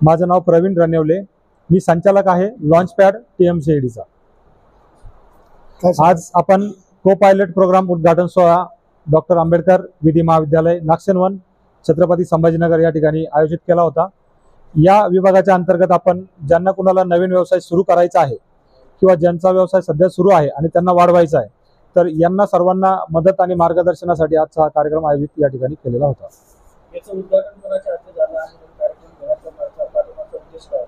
माझं नाव प्रवीण रनेवले, मी संचालक आहे लॉन्चपॅड TMCAD चा। आज आपण को पायलट प्रोग्राम उद्घाटन सोहळा डॉक्टर आंबेडकर विधी महाविद्यालय नागसेनवन छत्रपती संभाजीनगर या ठिकाणी आयोजित केला होता। या विभागाच्या अंतर्गत आपण ज्यांना कुणाला नवीन व्यवसाय सुरू करायचा आहे किंवा ज्यांचा व्यवसाय सध्या सुरू आहे आणि त्यांना वाढवायचा आहे, तर यांना सर्वांना मदत आणि मार्गदर्शनासाठी आजचा हा कार्यक्रम आयोजित या ठिकाणी केलेला होता। याचं उद्घाटन कोणाच्या हस्ते झालं आणि कार्यक्रम घेण्याचा पाठीमागचा उद्देश काय?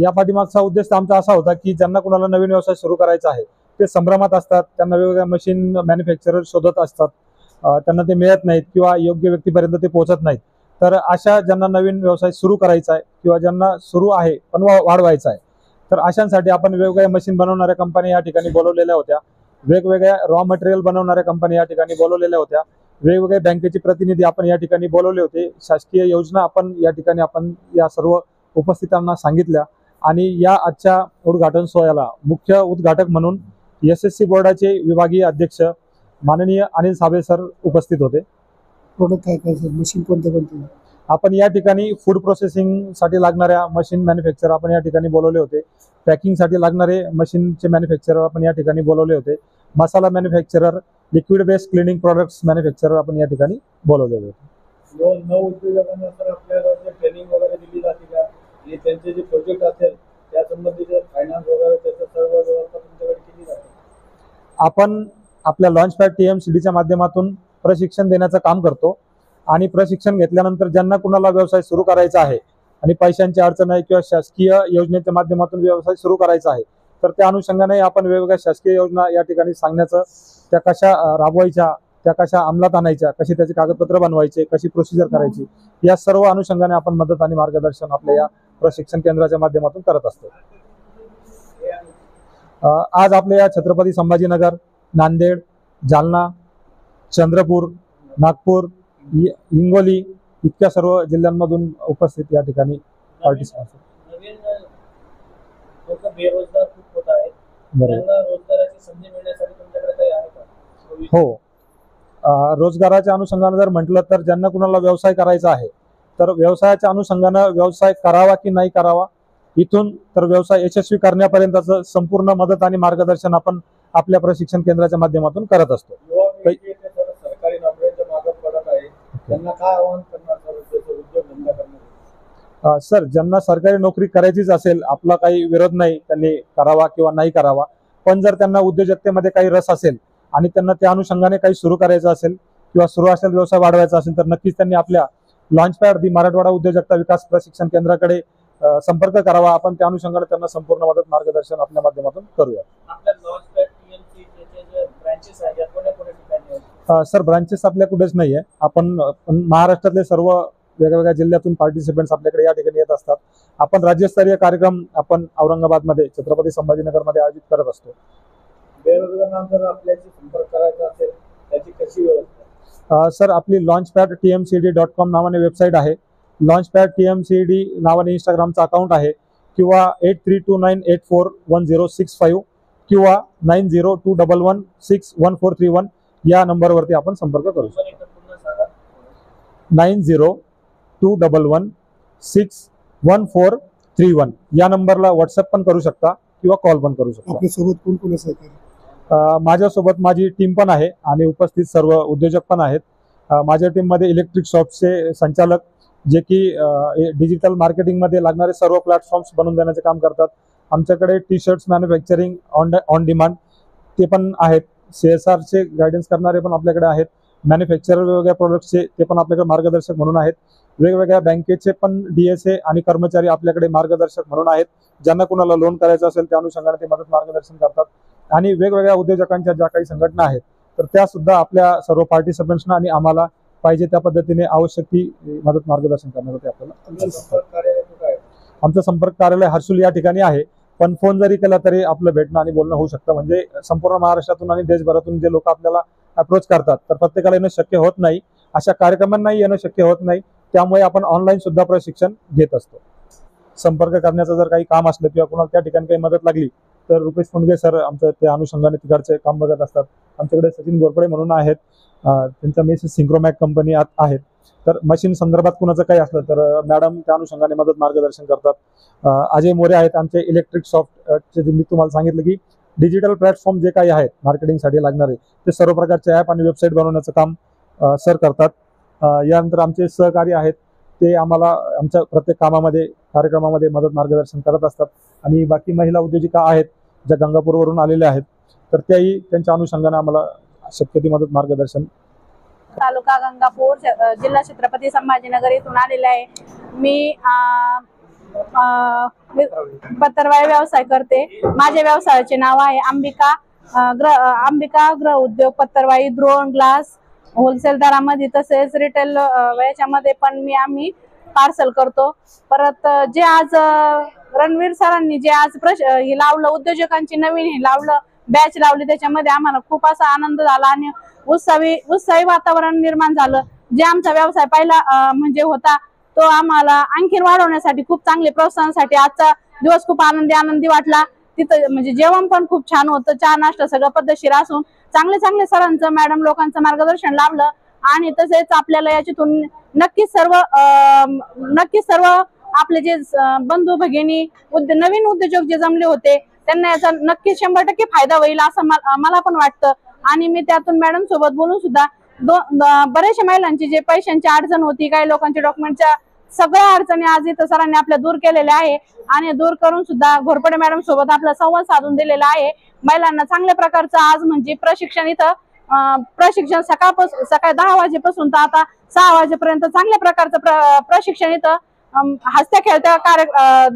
या पाठीमागचा उद्देश आमचा असा होता की ज्यांना कुणाला नवीन व्यवसाय सुरू करायचा आहे ते संभ्रमात असतात, त्यांना वेगवेगळ्या मशीन मॅन्युफॅक्चरर शोधत असतात, त्यांना ते मिळत नाहीत किंवा योग्य व्यक्तीपर्यंत ते पोहोचत नाहीत। तर अशा ज्यांना नवीन व्यवसाय सुरू करायचा आहे किंवा ज्यांना सुरू आहे पण वाढवायचा आहे, तर अशांसाठी आपण वेगवेगळ्या मशीन बनवणाऱ्या कंपन्या या ठिकाणी बोलवलेल्या होत्या, वेगवेगळ्या रॉ मटेरियल बनवणाऱ्या कंपन्या या ठिकाणी बोलवलेल्या होत्या, वेगवेगळ्या बँकेचे प्रतिनिधी आपण या ठिकाणी बोलवले होते, शासकीय योजना आपण या ठिकाणी या सर्व उपस्थितांना सांगितल्या। आणि या आजच्या उद्घाटन सोहळ्याला मुख्य उद्घाटक म्हणून SSC बोर्डाचे विभागीय अध्यक्ष माननीय अनिल साबळे सर उपस्थित होते। प्रोडक्ट काय सर, मशीन कोणते आपण या ठिकाणी फूड प्रोसेसिंग साठी लागणाऱ्या मशीन मॅन्युफॅक्चर आपण या ठिकाणी बोलवले होते, पॅकिंग साठी लागणारे मशीनचे मॅन्युफॅक्चरर आपण या ठिकाणी बोलवले होते, masala manufacturer, liquid based cleaning products manufacturer आपण या ठिकाणी बोलवले होते। उद्योजकांना सर आपल्याला ट्रेनिंग वगैरे दिली जाते का? त्यांचे जे प्रोजेक्ट असेल त्या संबंधीचे फायनान्स वगैरे त्याचं सर्व व्यवस्था तुमच्याकडे केली जाते? आपण आपल्या लॉन्चपॅड TMCAD च्या माध्यमातून प्रशिक्षण देण्याचं काम करतो आणि प्रशिक्षण घेतल्यानंतर ज्यांना कुणाला व्यवसाय सुरू करायचा आहे आणि पैशांची अडचण आहे किंवा शासकीय योजनेच्या माध्यमातून व्यवसाय सुरू करायचा आहे, तर त्या अनुषंगाने आपण वेगवेगळ्या शासकीय योजना या ठिकाणी सांगण्याचं, त्या कशा राबवायच्या, त्या कशा अंमलात आणायच्या, कशी त्याचे कागदपत्र बनवायचे, कशी प्रोसिजर करायची, या सर्व अनुषंगाने आपण मदत आणि मार्गदर्शन आपल्या या प्रशिक्षण केंद्राच्या माध्यमातून करत असतो। आज आपल्या या छत्रपती संभाजीनगर, नांदेड, जालना, चंद्रपूर, नागपूर, हिंगोली इतक्या सर्व जिल्ह्यांमधून उपस्थित या ठिकाणी नवीन लोक बेरोजगार खूप होत आहेत, त्यांना रोजगाराची संधी मिळण्यासाठी तुमच्याकडे काही आहे का? हो, रोजगाराच्या अनुषंगाने जर म्हटलं तर ज्यांना कुणाला व्यवसाय करायचा आहे तर व्यवसायाच्या अनुषंगाने व्यवसाय करावा की नाही करावा, इथून तर व्यवसाय यशस्वी करण्यापर्यंतचं संपूर्ण मदत आणि मार्गदर्शन आपण आपल्या प्रशिक्षण केंद्राच्या माध्यमातून करत असतो। सरकारी नोकऱ्यांच्या मागे पडत आहे, त्यांना काय आव्हान करणार उद्योगधंदा करण्यासाठी? सर, ज्यांना सरकारी नोकरी करायचीच असेल, आपला काही विरोध नाही, त्यांनी करावा किंवा नाही करावा, पण जर त्यांना उद्योजकतेमध्ये काही रस असेल आणि त्यांना त्या अनुषंगाने काही सुरू करायचं असेल किंवा सुरू असेल व्यवसाय वाढवायचा असेल, तर नक्कीच त्यांनी आपल्या लॉन्चपॅड दी मराठवाडा उद्योजकता विकास प्रशिक्षण केंद्राकडे संपर्क करावा। आपण त्या अनुषंगाने त्यांना संपूर्ण मदत मार्गदर्शन आपल्या माध्यमातून करूया। आपल्या लॉन्चपॅड TMCAD जे ब्रांचेस आहेत कोणत्या ठिकाणी आहेत? सर, ब्रांचेस आपल्या कुठेच नाहीये, आपण महाराष्ट्रातले सर्व वेगवेगळ्या जिल्ह्यातून पार्टिसिपेंट्स आपल्याकडे या ठिकाणी येत असतात। आपण राज्यस्तरीय कार्यक्रम आपण औरंगाबादमध्ये, छत्रपती संभाजीनगरमध्ये आयोजित करत असतो। बेरोजगारांना जर आपल्याशी संपर्क करायचा असेल त्याची कशी व्यवस्था? सर, आपली लॉन्चपॅड TMCAD.com नावाने वेबसाईट आहे, लॉन्चपॅड TMCAD नावाने इंस्टाग्रामचा अकाउंट आहे, किंवा 8329841065 किंवा 9021161431 या नंबरवरती आपण संपर्क करू शकतो। 9021161431 या नंबरला व्हॉट्सअप पण करू शकता किंवा कॉल पण करू शकता। आपल्यासोबत कोण कोण असेल? माझ्यासोबत माझी टीम पण आहे आणि उपस्थित सर्व उद्योजक पण आहेत। माझ्या टीममध्ये इलेक्ट्रिक शॉपचे संचालक, जे की डिजिटल मार्केटिंगमध्ये लागणारे सर्व प्लॅटफॉर्म्स बनवून देण्याचे काम करतात। आमच्याकडे T-शर्ट्स मॅन्युफॅक्चरिंग ऑन डिमांड ते पण आहेत, CSRचे गायडन्स करणारे पण आपल्याकडे आहेत, मॅन्युफॅक्चरर वेगवेगळ्या प्रोडक्ट्सचे ते पण आपल्याकडे मार्गदर्शक म्हणून आहेत, वेगवेगळ्या बँकेचे पण DSA आणि कर्मचारी आपल्याकडे मार्गदर्शक म्हणून आहेत। ज्यांना कुणाला लोन करायचं असेल त्या अनुषंगाने ते मदत मार्गदर्शन करतात। आणि वेगवेगळ्या उद्योजकांच्या ज्या काही संघटना आहेत तर त्या सुद्धा आपल्या सर्व पार्टिसिपेंट्सना आणि आम्हाला पाहिजे त्या पद्धतीने आवश्यक ती मदत मार्गदर्शन करण्यासाठी आपल्याला। आमचं संपर्क कार्यालय हर्सुल या ठिकाणी आहे, पण फोन जरी केला तरी आपलं भेटणं आणि बोलणं होऊ शकतं। म्हणजे संपूर्ण महाराष्ट्रातून आणि देशभरातून जे लोक आपल्याला अप्रोच करतात तर प्रत्येकाला येणं शक्य होत नाही, अशा कार्यक्रमांनाही येणं शक्य होत नाही, त्यामुळे आपण ऑनलाईन सुद्धा प्रशिक्षण घेत असतो। संपर्क करण्याचं जर काही काम असलं किंवा कुणाला त्या ठिकाणी काही मदत लागली तर रुपेश फुंडगे सर आमच्या त्या अनुषंगाने तिकडचे काम बघत असतात। आमच्याकडे सचिन गोरपडे म्हणून आहेत, त्यांच्या मेसेस सिंक्रोमॅक कंपनी आहेत, तर मशीन संदर्भात कुणाचं काही असलं तर मॅडम त्या अनुषंगाने मदत मार्गदर्शन करतात. अजय मोरे आहेत आमचे इलेक्ट्रिक सॉफ्टचे, जे मी तुम्हाला सांगितलं की डिजिटल प्लॅटफॉर्म जे काही आहेत मार्केटिंगसाठी लागणारे ते सर्व प्रकारचे ॲप आणि वेबसाईट बनवण्याचं काम सर करतात. यानंतर आमचे सहकारी आहेत, ते आम्हाला आमच्या प्रत्येक कामामध्ये कार्यक्रमामध्ये मदत मार्गदर्शन करत असतात. आणि बाकी महिला उद्योजिका आहेत ज्या गंगापूरवरून आलेल्या आहेत, तर त्याही त्यांच्या अनुषंगाने आम्हाला शक्य ती मदत मार्गदर्शन. तालुका गंगापूर, जिल्हा छत्रपती संभाजीनगर इथून आलेले आहे. मी पत्रवाळी व्यवसाय करते. माझ्या व्यवसायाचे नाव आहे अंबिका गृह उद्योग पत्रवाळी, ड्रोन, ग्लास होलसेल दरामध्ये, तसेच रिटेल याच्यामध्ये पण आम्ही पार्सल करतो. परत जे आज रणवीर सरांनी जे आज हे लावलं, उद्योजकांची नवीन हे लावलं, बॅच लावली, त्याच्यामध्ये आम्हाला खूप असा आनंद झाला आणि उत्साही वातावरण निर्माण झालं. जे आमचा व्यवसाय पहिला म्हणजे होता तो आम्हाला आणखी वाढवण्यासाठी, खूप चांगले प्रोत्साहनासाठी आजचा दिवस खूप आनंदी वाटला. तिथं म्हणजे जेवण पण खूप छान होतं, चहा नाश्ता सगळं पद्धतशीर असून चांगले सरांचं, मॅडम लोकांचं मार्गदर्शन लाभलं. आणि तसेच आपल्याला याच्यातून नक्कीच सर्व आपले जे बंधू भगिनी नवीन उद्योजक जे जमले होते त्यांना याचा नक्कीच 100% फायदा होईल असं मला पण वाटतं. आणि मी त्यातून मॅडम सोबत बोलून सुद्धा बरेचशा महिलांची जे पैशांची अडचण होती, काही लोकांच्या डॉक्युमेंटच्या सगळ्या अडचणी आज इथं सरांनी आपल्या दूर केलेल्या आहे. आणि दूर करून सुद्धा घोरपडे मॅडम सोबत आपला संवाद साधून दिलेला आहे. महिलांना चांगल्या प्रकारचं आज म्हणजे प्रशिक्षण सकाळी 10 वाजेपासून तर आता 6 वाजेपर्यंत चांगल्या प्रकारचं प्रशिक्षण इथं हसत्या खेळत्या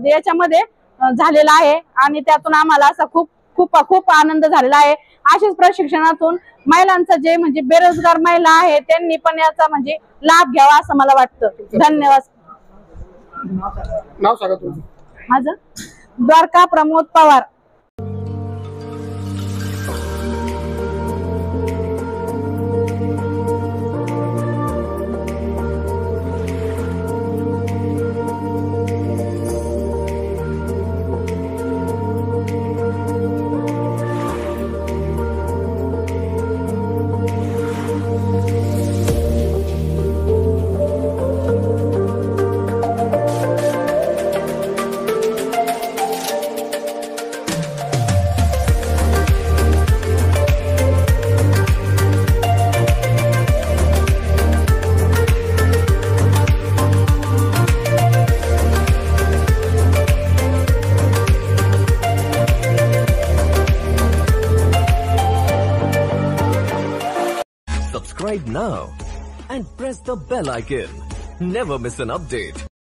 याच्यामध्ये झालेला आहे. आणि त्यातून आम्हाला असा खूप आनंद झालेला आहे. अशाच प्रशिक्षणातून महिलांचा जे म्हणजे बेरोजगार महिला आहे त्यांनी पण याचा म्हणजे लाभ घ्यावा असं मला वाटतं. धन्यवाद. नाव सांगा तुमचं. माझं Dwarka Pramod Pawar. Subscribe now and press the bell icon. Never miss an update.